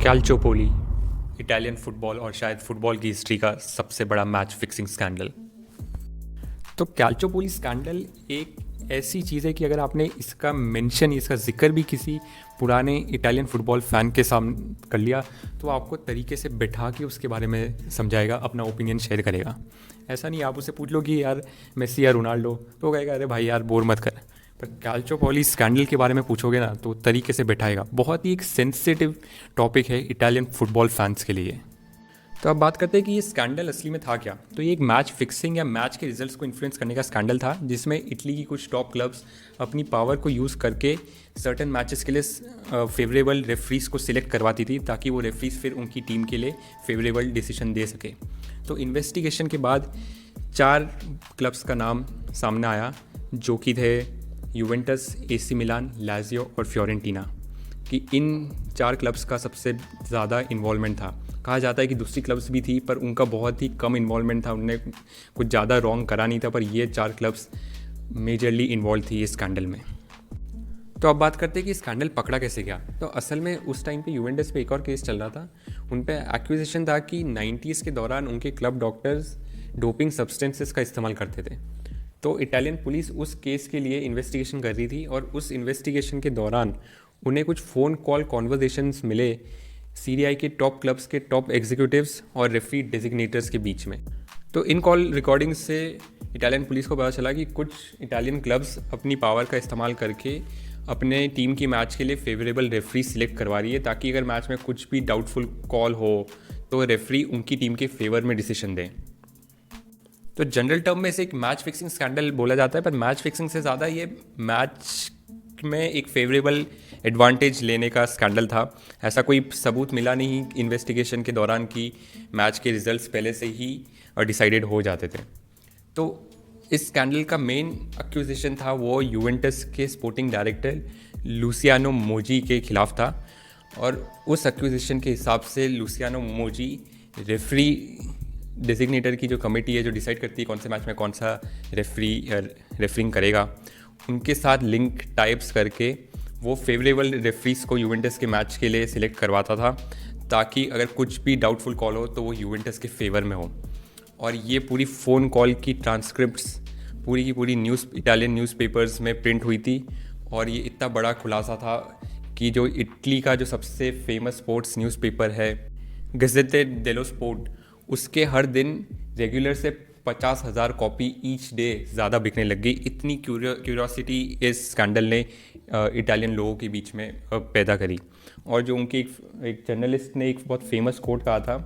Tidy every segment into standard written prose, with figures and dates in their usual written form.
कैल्चोपोली Italian football और शायद football की हिस्ट्री का सबसे बड़ा मैच फिक्सिंग स्कैंडल। तो कैल्चोपोली स्कैंडल एक ऐसी चीज़ है कि अगर आपने इसका मेंशन, इसका जिक्र भी किसी पुराने इटालियन फुटबॉल फ़ैन के सामने कर लिया तो आपको तरीके से बैठा के उसके बारे में समझाएगा, अपना ओपिनियन शेयर करेगा। ऐसा नहीं आप उससे पूछ लो कि यार मेसी या रोनाल्डो, तो वो कहेगा अरे भाई यार बोर मत कर। पर कैल्चोपोली स्कैंडल के बारे में पूछोगे ना तो तरीके से बैठाएगा। बहुत ही एक सेंसिटिव टॉपिक है इटालियन फुटबॉल फैंस के लिए। तो अब बात करते हैं कि ये स्कैंडल असली में था क्या। तो ये एक मैच फिक्सिंग या मैच के रिजल्ट्स को इन्फ्लुएंस करने का स्कैंडल था, जिसमें इटली की कुछ टॉप क्लब्स अपनी पावर को यूज़ करके सर्टन मैचेस के लिए फेवरेबल रेफरीज को सिलेक्ट करवाती थी, ताकि वो रेफरीज फिर उनकी टीम के लिए फेवरेबल डिसीजन दे सके। तो इन्वेस्टिगेशन के बाद 4 क्लब्स का नाम सामने आया, जो कि थे यूवेंटस, एसी मिलान, लाजियो और फ्योरेंटीना। कि इन 4 क्लब्स का सबसे ज़्यादा इन्वॉल्वमेंट था। कहा जाता है कि दूसरी क्लब्स भी थी पर उनका बहुत ही कम इन्वॉल्वमेंट था, उनने कुछ ज़्यादा रॉन्ग करा नहीं था, पर ये 4 क्लब्स मेजरली इन्वॉल्व थी इस स्कैंडल में। तो अब बात करते हैं कि स्कैंडल पकड़ा कैसे गया। तो असल में उस टाइम पे यूवेंटस पे एक और केस चल रहा था। उन पे एक्यूजेशन था कि 90s के दौरान उनके क्लब डॉक्टर्स डोपिंग सब्सटेंसेस का इस्तेमाल करते थे। तो इटालियन पुलिस उस केस के लिए इन्वेस्टिगेशन कर रही थी और उस इन्वेस्टिगेशन के दौरान उन्हें कुछ फ़ोन कॉल कॉन्वर्जेशंस मिले सीरी आई के टॉप क्लब्स के टॉप एग्जीक्यूटिव्स और रेफरी डेजिग्नेटर्स के बीच में। तो इन कॉल रिकॉर्डिंग से इटालियन पुलिस को पता चला कि कुछ इटालियन क्लब्स अपनी पावर का इस्तेमाल करके अपने टीम की मैच के लिए फेवरेबल रेफरी सिलेक्ट करवा रही है, ताकि अगर मैच में कुछ भी डाउटफुल कॉल हो तो रेफरी उनकी टीम के फेवर में डिसीजन दें। तो जनरल टर्म में इसे एक मैच फिक्सिंग स्कैंडल बोला जाता है, पर मैच फिक्सिंग से ज़्यादा ये मैच में एक फेवरेबल एडवांटेज लेने का स्कैंडल था। ऐसा कोई सबूत मिला नहीं इन्वेस्टिगेशन के दौरान कि मैच के रिजल्ट्स पहले से ही डिसाइडेड हो जाते थे। तो इस स्कैंडल का मेन एक्यूजेशन था वो यूवेंटस के स्पोर्टिंग डायरेक्टर लुसियानो मोजी के खिलाफ था। और उस एक्यूजेशन के हिसाब से लुसियानो मोजी रेफरी डेजिग्नेटर की जो कमेटी है जो डिसाइड करती है कौन से मैच में कौन सा रेफरिंग करेगा, उनके साथ लिंक टाइप्स करके वो फेवरेबल रेफरीज को यूवेंटस के मैच के लिए सिलेक्ट करवाता था, ताकि अगर कुछ भी डाउटफुल कॉल हो तो वो यूवेंटस के फेवर में हो। और ये पूरी फ़ोन कॉल की ट्रांसक्रिप्ट्स पूरी की पूरी इटालियन न्यूज़पेपर्स में प्रिंट हुई थी। और ये इतना बड़ा खुलासा था कि जो इटली का जो सबसे फेमस स्पोर्ट्स न्यूज़पेपर है गज़ेटे डेलो स्पोर्ट, उसके हर दिन रेगुलर से 50,000 कॉपी ईच डे ज़्यादा बिकने लग गई। इतनी क्यूरियोसिटी इस स्कैंडल ने इटालियन लोगों के बीच में पैदा करी। और जो उनके एक जर्नलिस्ट ने एक बहुत फेमस कोट कहा था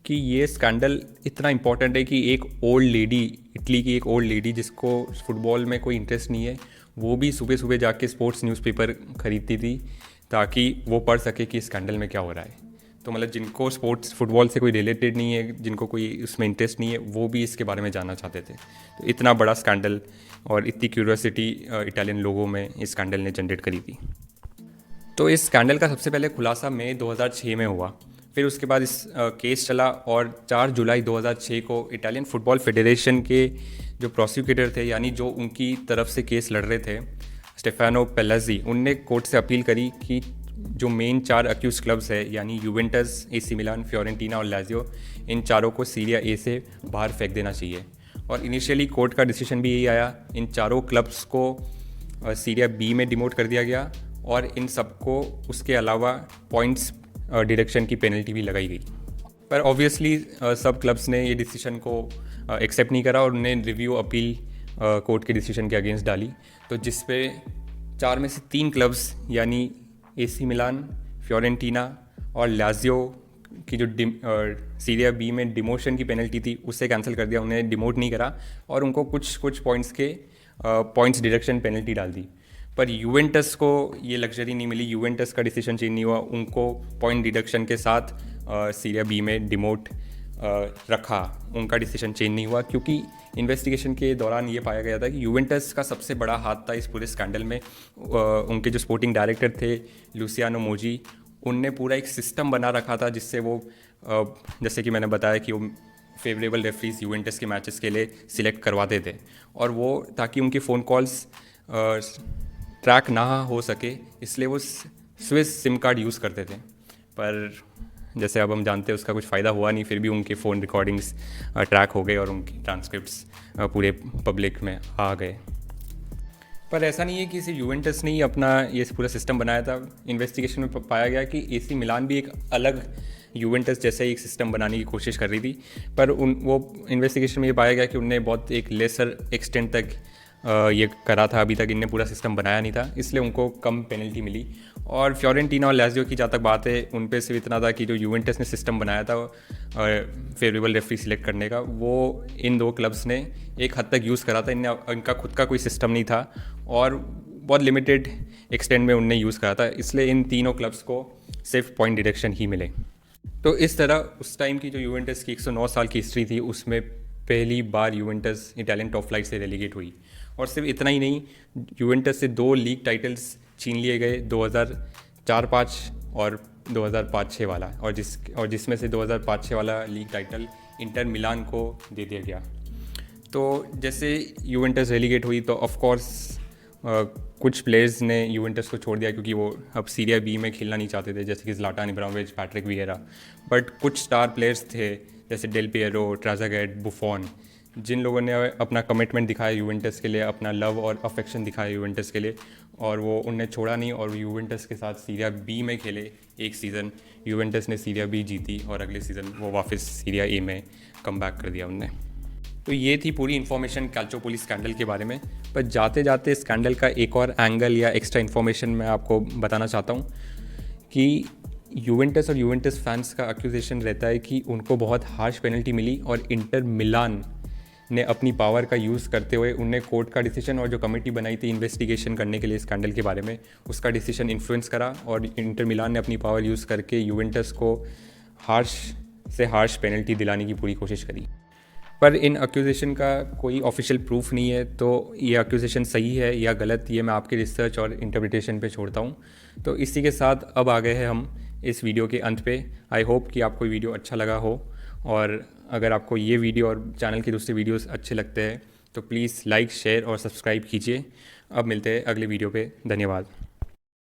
कि ये स्कैंडल इतना इम्पॉर्टेंट है कि एक ओल्ड लेडी, इटली की एक ओल्ड लेडी जिसको फुटबॉल में कोई इंटरेस्ट नहीं है, वो भी सुबह सुबह जाके स्पोर्ट्स न्यूज़पेपर खरीदती थी ताकि वो पढ़ सके कि स्कैंडल में क्या हो रहा है। तो मतलब जिनको स्पोर्ट्स फुटबॉल से कोई रिलेटेड नहीं है, जिनको कोई उसमें इंटरेस्ट नहीं है, वो भी इसके बारे में जानना चाहते थे। तो इतना बड़ा स्कैंडल और इतनी क्यूरियोसिटी इटालियन लोगों में इस स्कैंडल ने जनरेट करी थी। तो इस स्कैंडल का सबसे पहले खुलासा मई 2006 में हुआ। फिर उसके बाद इस केस चला और 4 जुलाई 2006 को इटालियन फुटबॉल फेडरेशन के जो प्रोसिक्यूटर थे, यानी जो उनकी तरफ से केस लड़ रहे थे, स्टेफानो पेलाजी, उनने कोर्ट से अपील करी कि जो मेन 4 अक्यूज क्लब्स है यानी यूवेंटस, एसी मिलान, फ्योरेंटीना और लाजियो, इन चारों को सीरिया ए से बाहर फेंक देना चाहिए। और इनिशियली कोर्ट का डिसीजन भी यही आया, इन चारों क्लब्स को सीरिया बी में डिमोट कर दिया गया और इन सबको उसके अलावा पॉइंट्स डिडक्शन की पेनल्टी भी लगाई गई। पर ऑब्वियसली सब क्लब्स ने ये डिसीजन को एक्सेप्ट नहीं करा और उन्हें रिव्यू अपील कोर्ट के डिसीजन के अगेंस्ट डाली। तो जिस पे 4 में से 3 क्लब्स यानी एसी मिलान, फ्योरेंटीना और लाजियो की जो सीरिया बी में डिमोशन की पेनल्टी थी उससे कैंसिल कर दिया, उन्हें डिमोट नहीं करा और उनको कुछ पॉइंट्स के पॉइंट्स डिडक्शन पेनल्टी डाल दी। पर यूवेंटस को ये लग्जरी नहीं मिली, यूवेंटस का डिसीजन चेंज नहीं हुआ, उनको पॉइंट डिडक्शन के साथ सीरिया बी में डिमोट रखा, उनका डिसीजन चेंज नहीं हुआ। क्योंकि इन्वेस्टिगेशन के दौरान ये पाया गया था कि यूवेंटस का सबसे बड़ा हाथ था इस पूरे स्कैंडल में। उनके जो स्पोर्टिंग डायरेक्टर थे लुसियानो मोजी, उनने पूरा एक सिस्टम बना रखा था जिससे वो जैसे कि मैंने बताया कि वो फेवरेबल रेफरीज यूवेंटस के मैचेस के लिए सिलेक्ट करवाते थे, और वो ताकि उनकी फ़ोन कॉल्स ट्रैक ना हो सके इसलिए वो स्विस सिम कार्ड यूज़ करते थे। पर जैसे अब हम जानते हैं उसका कुछ फ़ायदा हुआ नहीं, फिर भी उनके फ़ोन रिकॉर्डिंग्स ट्रैक हो गए और उनकी ट्रांसक्रिप्ट्स पूरे पब्लिक में आ गए। पर ऐसा नहीं है कि सिर्फ यूवेंटस ने ही अपना ये पूरा सिस्टम बनाया था। इन्वेस्टिगेशन में पाया गया कि एसी मिलान भी एक अलग यूवेंटस जैसा ही एक सिस्टम बनाने की कोशिश कर रही थी, पर वो इन्वेस्टिगेशन में ये पाया गया कि उनने बहुत एक लेसर एक्सटेंट तक ये करा था। अभी तक इनने पूरा सिस्टम बनाया नहीं था, इसलिए उनको कम पेनल्टी मिली। और फ्योरेंटीना और लाज़ियो की जहाँ तक बात है, उन पे सिर्फ इतना था कि जो यूवेंटस ने सिस्टम बनाया था फेवरेबल रेफरी सिलेक्ट करने का, वो इन दो क्लब्स ने एक हद तक यूज़ करा था। इनका खुद का कोई सिस्टम नहीं था और बहुत लिमिटेड एक्सटेंट में उनने यूज़ करा था, इसलिए इन तीनों क्लब्स को सिर्फ पॉइंट डिडक्शन ही मिले। तो इस तरह उस टाइम की जो यूवेंटस की 109 साल की हिस्ट्री थी, उसमें पहली बार यूवेंटस इटालियन टॉप फ्लाइट से रेलीगेट हुई। और सिर्फ इतना ही नहीं, यूवेंटस से 2 लीग टाइटल्स छीन लिए गए, 2004-05 और 2005-06 वाला, और जिसमें से 2005-06 वाला लीग टाइटल इंटर मिलान को दे दिया गया। तो जैसे यूवेंटस रेलीगेट हुई तो ऑफ कोर्स कुछ प्लेयर्स ने यूवेंटस को छोड़ दिया, क्योंकि वो अब सीरिया बी में खेलना नहीं चाहते थे, जैसे कि ज़्लाटान इब्राहिमोविच, पैट्रिक विएरा। बट कुछ स्टार प्लेयर्स थे जैसे डेल पिएरो, ट्रेज़ेगेट, बुफॉन, जिन लोगों ने अपना कमिटमेंट दिखाया यूवेंटस के लिए, अपना लव और अफेक्शन दिखाया यूवेंटस के लिए, और वो उन्हें छोड़ा नहीं और यूवेंटस के साथ सीरिया बी में खेले एक सीज़न। यूवेंटस ने सीरिया बी जीती और अगले सीज़न वो वापस सीरिया ए में कम बैक कर दिया उनने। तो ये थी पूरी इन्फॉर्मेशन कैल्चोपोली स्कैंडल के बारे में। पर जाते जाते स्कैंडल का एक और एंगल या एक्स्ट्रा इन्फॉर्मेशन मैं आपको बताना चाहता हूँ कि यूवेंटस और यूवेंटस फैंस का एक्यूजेशन रहता है कि उनको बहुत हार्श पेनल्टी मिली और इंटर मिलान ने अपनी पावर का यूज़ करते हुए उन्हें कोर्ट का डिसीजन और जो कमेटी बनाई थी इन्वेस्टिगेशन करने के लिए स्कैंडल के बारे में, उसका डिसीजन इन्फ्लुएंस करा और इंटर मिलान ने अपनी पावर यूज़ करके यूवेंटस को हार्श से हार्श पेनल्टी दिलाने की पूरी कोशिश करी। पर इन एक्यूजेशन का कोई ऑफिशियल प्रूफ नहीं है, तो ये एक्यूजेशन सही है या गलत, ये मैं आपके रिसर्च और इंटरप्रिटेशन पे छोड़ता हूँ। तो इसी के साथ अब आ गए हैं हम इस वीडियो के अंत पे। आई होप कि आपको वीडियो अच्छा लगा हो, और अगर आपको ये वीडियो और चैनल की दूसरी वीडियोस अच्छे लगते हैं तो प्लीज़ लाइक, शेयर और सब्सक्राइब कीजिए। अब मिलते हैं अगले वीडियो पे। धन्यवाद।